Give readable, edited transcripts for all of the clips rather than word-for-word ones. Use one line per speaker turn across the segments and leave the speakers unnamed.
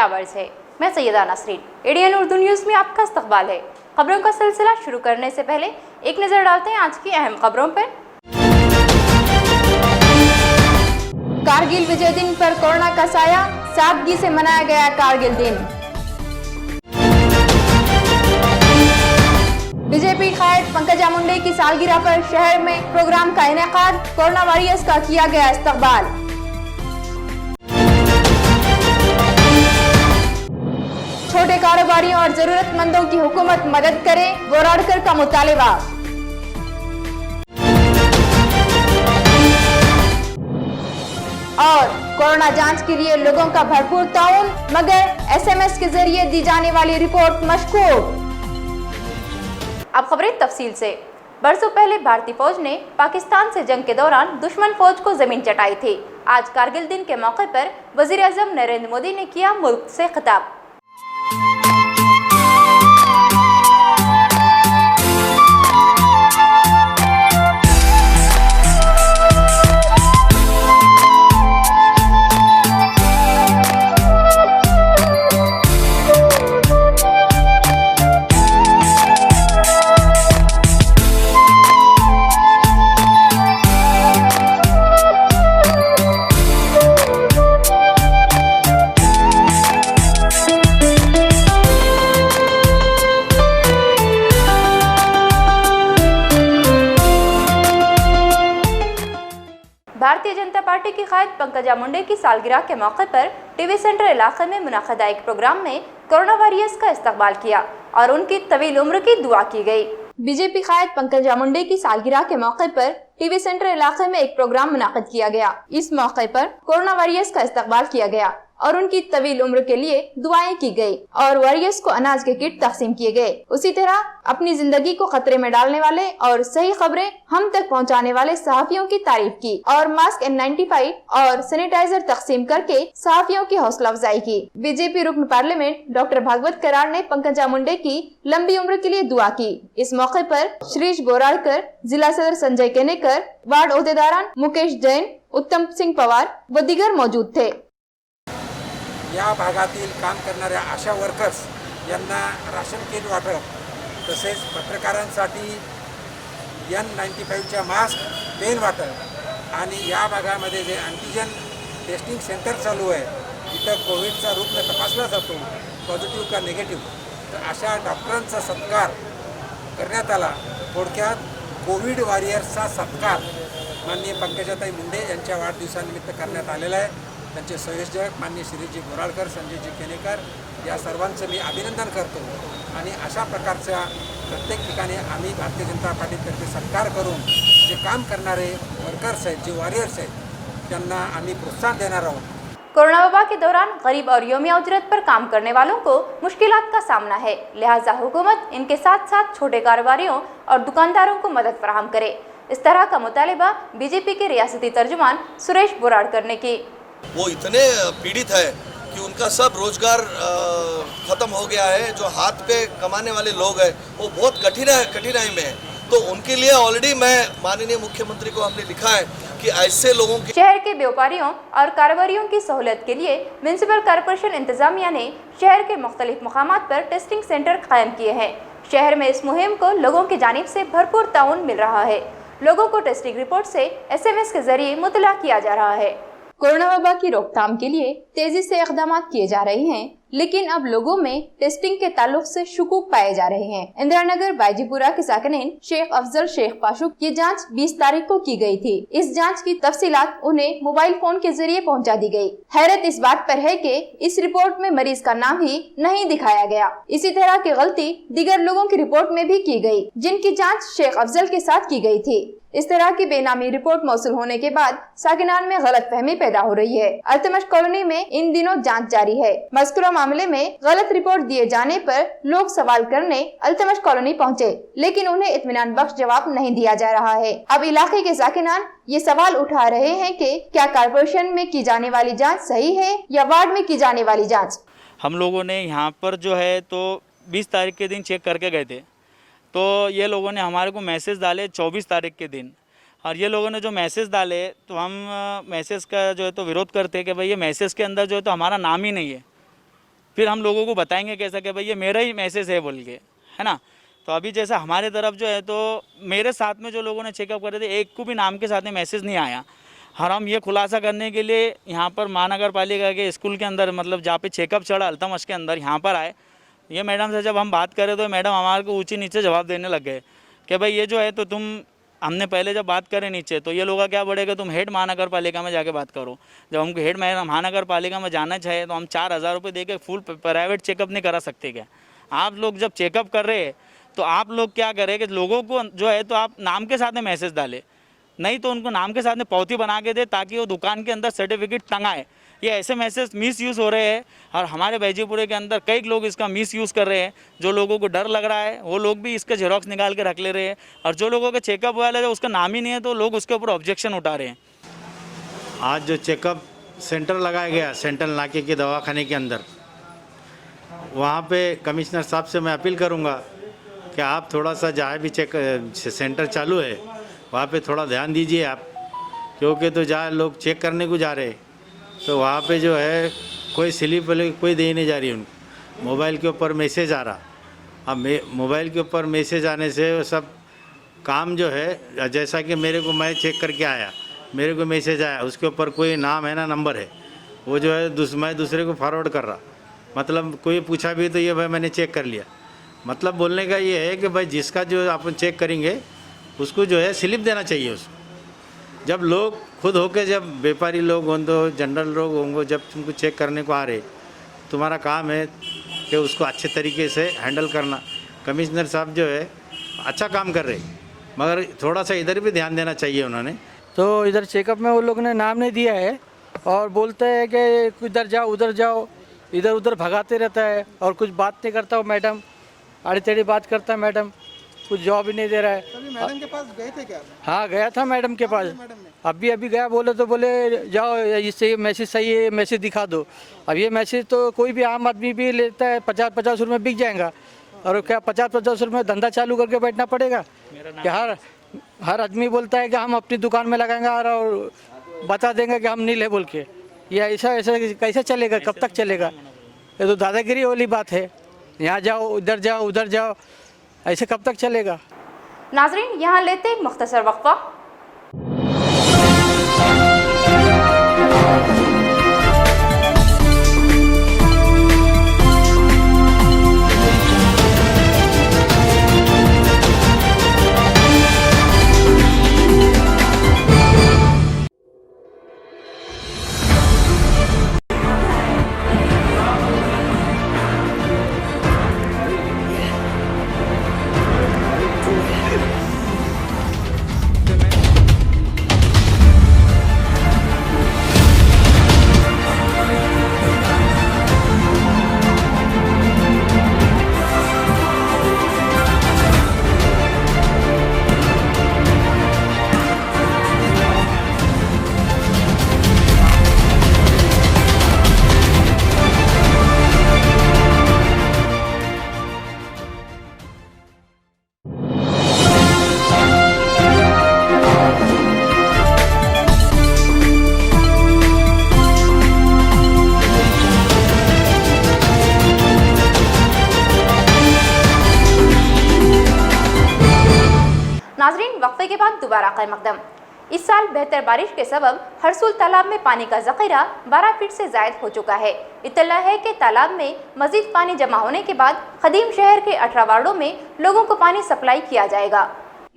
क्या वर्ज है। मैं सैयदा नसरीन, एडीएन उर्दू न्यूज़ में आपका इस्तकबाल है। खबरों का सिलसिला शुरू करने से पहले एक नज़र डालते हैं आज की अहम खबरों पर। कारगिल विजय दिन पर कोरोना का साया, सादगी से मनाया गया कारगिल दिन। बीजेपी कायद पंकजा मुंडे की सालगिरह पर शहर में प्रोग्राम का इनेकाद, कोरोना वॉरियर्स का किया गया इस्तकबाल। छोटे कारोबारियों और जरूरतमंदों की हुकूमत मदद करे, बोराडकर का मुतालिबा। और कोरोना जांच के लिए लोगों का भरपूर ताउन, मगर एसएमएस के जरिए दी जाने वाली रिपोर्ट मशकूक। अब खबरें तफसील से। बरसों पहले भारतीय फौज ने पाकिस्तान से जंग के दौरान दुश्मन फौज को जमीन चटाई थी। आज कारगिल दिन के मौके पर वजीर आजम नरेंद्र मोदी ने किया मुल्क से खिताब। भारतीय जनता पार्टी की कायद पंकजा मुंडे की सालगिरह के मौके पर टीवी सेंटर इलाके में मुनाकिदा एक प्रोग्राम में कोरोना वॉरियर्स का इस्तकबाल किया और उनकी तवील उम्र की दुआ की गई। बीजेपी कायद पंकजा मुंडे की सालगिरह के मौके पर टीवी सेंटर इलाके में एक प्रोग्राम मुनाकिद किया गया। इस मौके पर कोरोना वॉरियर्स का इस्तकबाल किया गया और उनकी तवील उम्र के लिए दुआएं की गई और वॉरियर्स को अनाज के किट तकसीम किए गए। उसी तरह अपनी जिंदगी को खतरे में डालने वाले और सही खबरें हम तक पहुंचाने वाले सहाफियों की तारीफ की और मास्क N95 और सैनिटाइजर तकसीम करके सहाफियों की हौसला अफजाई की। बीजेपी रुकन पार्लियामेंट डॉक्टर भागवत करार ने पंकजा मुंडे की लंबी उम्र के लिए दुआ की। इस मौके पर श्रीश बोराडकर, जिला सदर संजय केनेकर, वार्ड ओहदेदारान मुकेश जैन, उत्तम सिंह पवार व दीगर मौजूद थे।
या भागातील काम करणाऱ्या आशा वर्कर्स यांना राशन किट वाटप, तसेच पत्रकारांसाठी N95च्या मास्क, पेन वाटप आणि या भागामध्ये जे अँटीजन टेस्टिंग सेंटर चालू आहे, तिथं कोविडचा रुग्ण तपासला जातो, पॉझिटिव्ह का निगेटिव्ह, तर अशा डॉक्टरांचा सत्कार करण्यात आला। थोडक्यात कोविड वॉरियर्सचा सत्कार माननीय पंकजाताई मुंडे यांच्या वाढदिवसानिमित्त करण्यात आलेला आहे। त्यांचे संयोजक माननीय श्रीजी बोराडकर, संजयजी केनेकर या सर्वांचं मी अभिनंदन करतो आणि अशा प्रकारच्या प्रत्येक ठिकाणी आम्ही भारतीय जनता पार्टीतर्फे सत्कार करून जे काम करणारे वर्कर्स आहेत, जे वॉरियर्स आहेत, त्यांना आम्ही प्रोत्साहन देणार आहोत।
कोरोना वबा के दौरान गरीब और योमिया उजरत पर काम करने वालों को मुश्किलात का सामना है, लिहाजा हुकूमत इनके साथ साथ छोटे कारोबारियों और दुकानदारों को मदद फराहम करे। इस तरह का मुतालिबा बीजेपी के रियासती तर्जुमान सुरेश बोराडकर ने की।
वो इतने पीड़ित है कि उनका सब रोजगार खत्म हो गया है। जो हाथ पे कमाने वाले लोग हैं वो बहुत कठिनाई में है। तो उनके लिए ऑलरेडी मैं माननीय मुख्यमंत्री को हमने लिखा है कि ऐसे लोगों के
शहर के व्यापारियों और कारोबारियों की सहूलत के लिए म्युनिसिपल कॉर्पोरेशन इंतजामिया ने शहर के मुख्तलिफ मकामात पर टेस्टिंग सेंटर कायम किए हैं। शहर में इस मुहिम को लोगों की जानिब से भरपूर ताउन मिल रहा है। लोगों को टेस्टिंग रिपोर्ट से SMS के जरिए मुतला किया जा रहा है। कोरोना वबा की रोकथाम के लिए तेजी से इक़दाम किए जा रहे हैं, लेकिन अब लोगों में टेस्टिंग के ताल्लुक से शुकूक पाए जा रहे हैं। इंदिरा नगर बाजीपुरा के साकिनीन शेख अफजल शेख पाशु की जांच 20 तारीख को की गई थी। इस जांच की तफसीलात उन्हें मोबाइल फोन के जरिए पहुंचा दी गई। हैरत इस बात पर है कि इस रिपोर्ट में मरीज का नाम ही नहीं दिखाया गया। इसी तरह की गलती दीगर लोगों की रिपोर्ट में भी की गई, जिनकी जाँच शेख अफजल के साथ की गई थी। इस तरह की बेनामी रिपोर्ट मौसूल होने के बाद साकिनान में गलतफहमी पैदा हो रही है। अल्तमश कॉलोनी में इन दिनों जांच जारी है। मज़कूरा मामले में गलत रिपोर्ट दिए जाने पर लोग सवाल करने अल्तमश कॉलोनी पहुंचे, लेकिन उन्हें इत्मीनान बख्श जवाब नहीं दिया जा रहा है। अब इलाके के साकिनान ये सवाल उठा रहे हैं कि क्या कॉर्पोरेशन में की जाने वाली जाँच सही है या वार्ड में की जाने वाली जाँच।
हम लोगों ने यहाँ पर जो है तो 20 तारीख के दिन चेक करके गए थे, तो ये लोगों ने हमारे को मैसेज डाले 24 तारीख के दिन, और ये लोगों ने जो मैसेज डाले तो हम मैसेज का जो है तो विरोध करते हैं कि भाई ये मैसेज के अंदर जो है तो हमारा नाम ही नहीं है। फिर हम लोगों को बताएंगे कैसा कि भाई ये मेरा ही मैसेज है बोल के, है ना। तो अभी जैसा हमारे तरफ जो है, तो मेरे साथ में जो लोगों ने चेकअप करे थे, एक को भी नाम के साथ में मैसेज नहीं आया। और हम ये खुलासा करने के लिए यहाँ पर महानगर पालिका के स्कूल के अंदर, मतलब जहाँ पे चेकअप चढ़ा अल्तमश के अंदर, यहाँ पर आए। ये मैडम से जब हम बात करें तो मैडम हमारे को ऊँची नीचे जवाब देने लग गए कि भाई ये जो है, तो तुम, हमने पहले जब बात करें नीचे तो ये लोग क्या बढ़ेगा, तुम हेड महानगर पालिका में जाके बात करो। जब हमको हेड महानगर पालिका में जाना चाहिए तो हम 4000 रुपये दे के फुल प्राइवेट चेकअप नहीं करा सकते क्या? आप लोग जब चेकअप कर रहे हैं तो आप लोग क्या करें कि लोगों को जो है तो आप नाम के साथ में मैसेज डालें, नहीं तो उनको नाम के साथ में पावती बना के दे ताकि वो दुकान के अंदर सर्टिफिकेट टंगाए। ये ऐसे मैसेज मिस यूज़ हो रहे हैं और हमारे बैजीपुरे के अंदर कई लोग इसका मिस यूज़ कर रहे हैं। जो लोगों को डर लग रहा है वो लोग भी इसका जेरोक्स निकाल के रख ले रहे हैं, और जो लोगों का चेकअप वाला है उसका नाम ही नहीं है तो लोग उसके ऊपर ऑब्जेक्शन उठा रहे हैं।
आज जो चेकअप सेंटर लगाया गया सेंट्रल नाके के दवाखाने के अंदर, वहाँ पे कमिश्नर साहब से मैं अपील करूँगा कि आप थोड़ा सा जहाँ भी चेक सेंटर चालू है वहाँ पे थोड़ा ध्यान दीजिए आप, क्योंकि तो जहाँ लोग चेक करने को जा रहे तो वहाँ पे जो है कोई स्लिप कोई दे नहीं जा रही उनको, मोबाइल के ऊपर मैसेज आ रहा। अब मोबाइल के ऊपर मैसेज आने से वो सब काम जो है, जैसा कि मेरे को, मैं चेक करके आया, मेरे को मैसेज आया, उसके ऊपर कोई नाम है ना नंबर है, वो जो है मैं दूसरे को फॉरवर्ड कर रहा। मतलब कोई पूछा भी तो ये भाई मैंने चेक कर लिया। मतलब बोलने का ये है कि भाई जिसका जो अपन चेक करेंगे उसको जो है स्लिप देना चाहिए उसको। जब लोग खुद होके, जब व्यापारी लोग हों तो जनरल लोग होंगे, जब तुमको चेक करने को आ रहे, तुम्हारा काम है कि उसको अच्छे तरीके से हैंडल करना। कमिश्नर साहब जो है अच्छा काम कर रहे, मगर थोड़ा सा इधर भी ध्यान देना चाहिए उन्होंने।
तो इधर चेकअप में वो लोग ने नाम नहीं दिया है और बोलते हैं कि इधर जाओ उधर जाओ, इधर उधर भगाते रहता है और कुछ बात नहीं करता। वो मैडम आड़ी टेढ़ी बात करता है, मैडम कुछ जवाब ही नहीं दे रहा है।
कभी मैडम के पास गए थे क्या?
हाँ गया था मैडम के पास, अभी गया, बोले तो बोले जाओ इससे मैसेज सही है, मैसेज दिखा दो। अब ये मैसेज तो कोई भी आम आदमी भी लेता है, 50-50 रुपये बिक जाएगा। और क्या 50-50 रुपये धंधा चालू करके बैठना पड़ेगा कि हर आदमी बोलता है कि हम अपनी दुकान में लगाएंगे और बता देंगे कि हम नहीं ले बोल के। ये ऐसा कैसे चलेगा? कब तक चलेगा? ये तो दादागिरी वाली बात है। यहाँ जाओ इधर जाओ उधर जाओ, ऐसे कब तक चलेगा?
नाजरीन, यहाँ लेते एक मुख्तसर वक्फा। नाजरीन, वक्फे के बाद दोबारा क़याम मक़दम। इस साल बेहतर बारिश के सबब हरसुल तालाब में पानी का ज़ख़ीरा 12 फीट से ज़ायद हो चुका है। इत्तला है कि तालाब में मज़ीद पानी जमा होने के बाद ख़दीम शहर के 18 वार्डों में लोगों को पानी सप्लाई किया जाएगा।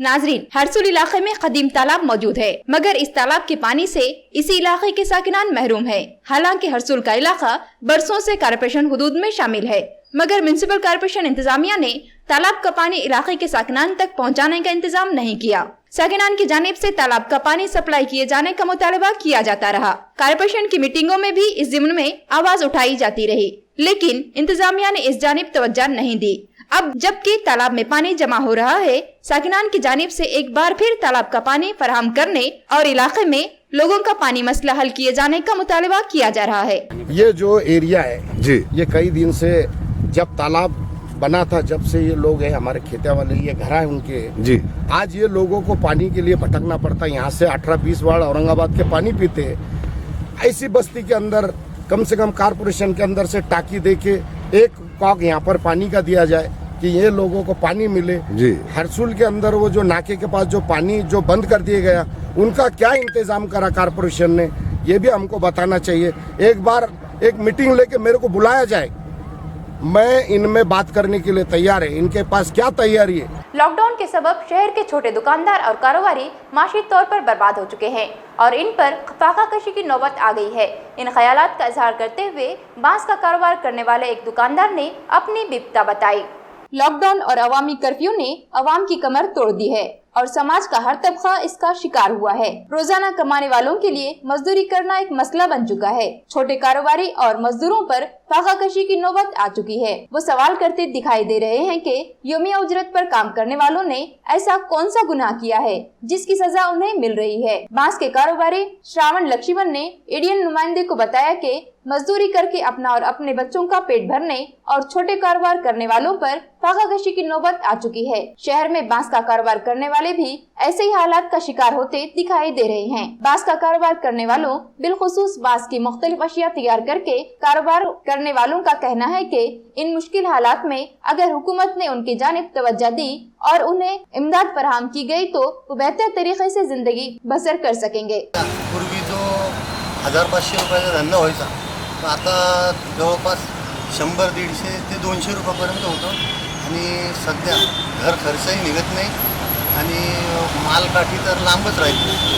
नाजरीन, हरसुल इलाके में क़दीम तालाब मौजूद है, मगर इस तालाब के पानी से इसी इलाके के साकिनान महरूम है। हालांकि हरसुल का इलाका बरसों से कारपोरेशन हुदूद में शामिल है, मगर म्युनिसिपल कारपोरेशन इंतजामिया ने तालाब का पानी इलाके के साकिनान तक पहुंचाने का इंतजाम नहीं किया। साकिनान की जानिब से तालाब का पानी सप्लाई किए जाने का मुतालबा किया जाता रहा। कारपोरेशन की मीटिंगों में भी इस ज़िम्न में आवाज उठाई जाती रही, लेकिन इंतजामिया ने इस जानिब तवज्जो नहीं दी। अब जबकि तालाब में पानी जमा हो रहा है, साकिनान की जानिब से एक बार फिर तालाब का पानी फराहम करने और इलाके में लोगों का पानी मसला हल किए जाने का मुतालबा किया जा रहा है।
ये जो एरिया है जी, ये कई दिन से जब तालाब बना था, जब से ये लोग हैं हमारे खेते वाले, ये घर है उनके जी, आज ये लोगों को पानी के लिए भटकना पड़ता है। यहाँ से 18-20 वार्ड औरंगाबाद के पानी पीते हैं। ऐसी बस्ती के अंदर कम से कम कारपोरेशन के अंदर से टाकी दे के एक कॉक यहाँ पर पानी का दिया जाए कि ये लोगों को पानी मिले।
जी।
हरसुल के अंदर वो जो नाके के पास जो पानी जो बंद कर दिया गया, उनका क्या इंतजाम करा कारपोरेशन ने, ये भी हमको बताना चाहिए। एक बार एक मीटिंग लेके मेरे को बुलाया जाए, मैं इनमें बात करने के लिए तैयार है। इनके पास क्या तैयारी है?
लॉकडाउन के सबब शहर के छोटे दुकानदार और कारोबारी माशी तौर पर बर्बाद हो चुके हैं और इन पर फाका कशी की नौबत आ गई है। इन ख्यालात का इजहार करते हुए बांस का कारोबार करने वाले एक दुकानदार ने अपनी बिपता बताई। लॉकडाउन और अवामी कर्फ्यू ने अवाम की कमर तोड़ दी है और समाज का हर तबका इसका शिकार हुआ है। रोजाना कमाने वालों के लिए मजदूरी करना एक मसला बन चुका है। छोटे कारोबारी और मजदूरों पर फाकाकशी की नौबत आ चुकी है। वो सवाल करते दिखाई दे रहे हैं कि योमिया उजरत पर काम करने वालों ने ऐसा कौन सा गुनाह किया है जिसकी सजा उन्हें मिल रही है। बांस के कारोबारी श्रावण लक्ष्मण ने एडीएन नुमाइंदे को बताया कि मजदूरी करके अपना और अपने बच्चों का पेट भरने और छोटे कारोबार करने वालों पर फाकाकशी की नौबत आ चुकी है। शहर में बांस का कारोबार करने वाले भी ऐसे ही हालात का शिकार होते दिखाई दे रहे हैं। बांस का कारोबार करने वालों बिलखुसूस बांस की मुख्तलिफ अशिया तैयार करके कारोबार करने वालों का कहना है कि इन मुश्किल हालात में अगर हुकूमत ने उनकी जानिब तवज्जो दी और उन्हें इमदाद फराहम की गई तो वो बेहतर तरीके से जिंदगी बसर कर सकेंगे।
पूर्वी जो 1500 रुपयाचा धंदा व्हायचा तो आता जवळपास 100-150 ते 200 रुपयापर्यंत होतं आणि सध्या घर खर्चही निघत नाही आणि माल काठी तर लांबच राहते।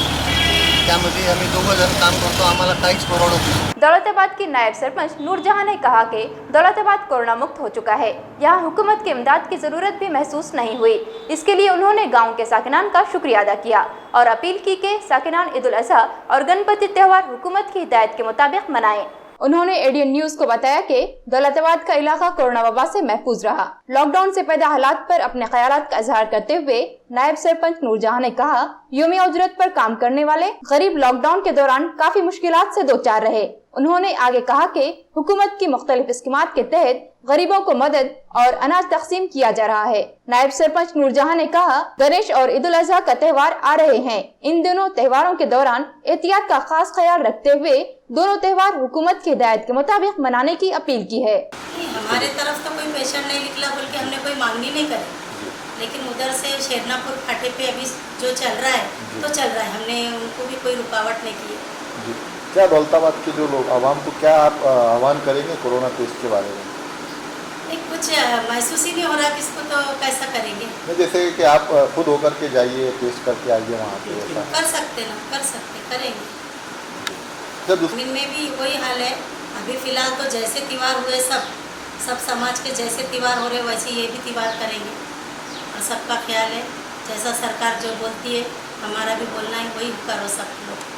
त्यामध्ये आम्ही दोघं जण काम करतो, आम्हाला काहीच परवडत नाही।
दौलताबाद की नायब सरपंच नूरजहां ने कहा कि दौलताबाद कोरोना मुक्त हो चुका है। यहाँ हुकूमत की इमदाद की जरूरत भी महसूस नहीं हुई। इसके लिए उन्होंने गांव के साकिनान का शुक्रिया अदा किया और अपील की कि साकिनान ईद उल अज़हा और गणपति त्यौहार हुकूमत की हिदायत के मुताबिक मनाएं। उन्होंने एडीएन न्यूज को बताया कि दौलताबाद का इलाका कोरोना वबा से महफूज रहा। लॉकडाउन से पैदा हालात पर अपने ख्यालात का इजहार करते हुए नायब सरपंच नूरजहां ने कहा, योमिया उजरत पर काम करने वाले गरीब लॉकडाउन के दौरान काफी मुश्किलात से दो चार रहे। उन्होंने आगे कहा कि हुकूमत की मुख्तलिफ स्कीमात के तहत गरीबों को मदद और अनाज तकसीम किया जा रहा है। नायब सरपंच नूरजहां ने कहा, गणेश और ईद उल अज़हा का त्यौहार आ रहे हैं। इन दोनों त्योहारों के दौरान एहतियात का खास ख्याल रखते हुए दोनों त्यौहार हुकूमत की हिदायत के मुताबिक मनाने की अपील की है।
हमारे तरफ तो कोई पेशेंट नहीं निकला, बल्कि हमने कोई मांगनी नहीं करी, लेकिन उधर से शेरनापुर फाटे पे अभी जो चल रहा है तो चल रहा है। हमने उनको भी कोई रुकावट नहीं की।
क्या दौलताबाद के जो लोग आवाम को क्या आप आह्वान करेंगे कोरोना टेस्ट के बारे में?
नहीं, कुछ महसूस ही नहीं हो रहा कि इसको तो कैसा करेंगे।
नहीं, जैसे कि आप खुद होकर के जाइए, टेस्ट करके आइए वहाँ पे, ऐसा
कर सकते ना, कर सकते, करेंगे।
जब
में भी वही हाल है। अभी फिलहाल तो जैसे त्योहार हुए सब समाज के जैसे त्योहार हो रहे वैसे ये भी त्योहार करेंगे और सबका ख्याल है। जैसा सरकार जो बोलती है हमारा भी बोलना है, वही करो सब लोग।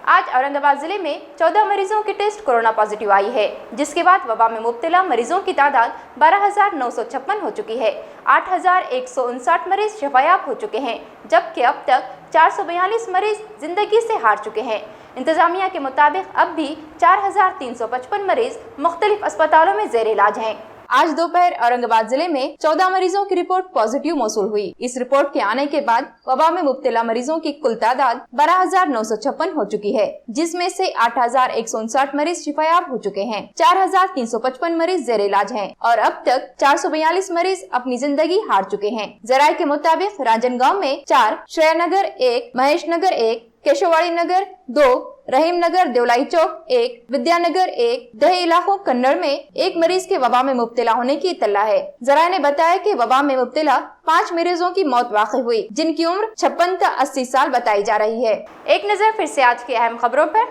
आज औरंगाबाद जिले में 14 मरीजों की टेस्ट कोरोना पॉजिटिव आई है, जिसके बाद वबा में मुब्तला मरीजों की तादाद 12,956 हो चुकी है। 8,159 मरीज शफायाब हो चुके हैं, जबकि अब तक 442 मरीज जिंदगी से हार चुके हैं। इंतजामिया के मुताबिक अब भी 4,355 मरीज मुख्तलिफ अस्पतालों में जेर इलाज हैं। आज दोपहर औरंगाबाद जिले में 14 मरीजों की रिपोर्ट पॉजिटिव मौसूल हुई। इस रिपोर्ट के आने के बाद वबा में मुब्तला मरीजों की कुल तादाद 12,956 हो चुकी है, जिसमें से 8,159 मरीज शिफायाब हो चुके हैं। 4,355 मरीज जेर इलाज हैं और अब तक 442 मरीज अपनी जिंदगी हार चुके हैं। जराये के मुताबिक राजनगांव में 4, श्रेयनगर 1, महेश नगर 1, केशववाड़ी नगर 2, रहीम नगर देवलाई चौक 1, विद्यानगर 1, दही इलाकों कन्नड़ में 1 मरीज के वबा में मुब्तला होने की इत्तला है। जराये ने बताया कि वबा में मुब्तला 5 मरीजों की मौत वाक़ई हुई, जिनकी उम्र 56 से 80 साल बताई जा रही है। एक नजर फिर से आज की अहम खबरों पर।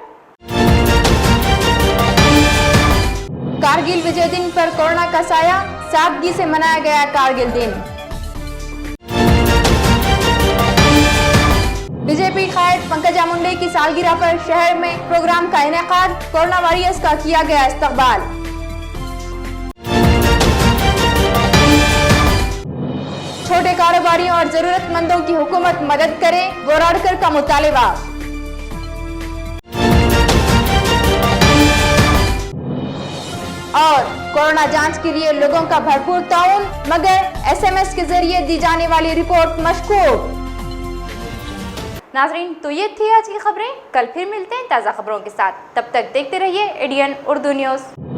कारगिल विजय दिन पर कोरोना का साया, सादगी से मनाया गया कारगिल दिन। बीजेपी कायद पंकजा मुंडे की सालगिरह पर शहर में प्रोग्राम का इनेकाद, कोरोना वॉरियर्स का किया गया इस्तकबाल। छोटे कारोबारियों और जरूरतमंदों की हुकूमत मदद करे, गोराडकर का मुतालिबा। और कोरोना जांच के लिए लोगों का भरपूर ताउन, मगर एसएमएस के जरिए दी जाने वाली रिपोर्ट मशकूक। नाजरीन, तो ये थी आज की खबरें। कल फिर मिलते हैं ताज़ा खबरों के साथ। तब तक देखते रहिए एडीएन उर्दू न्यूज़।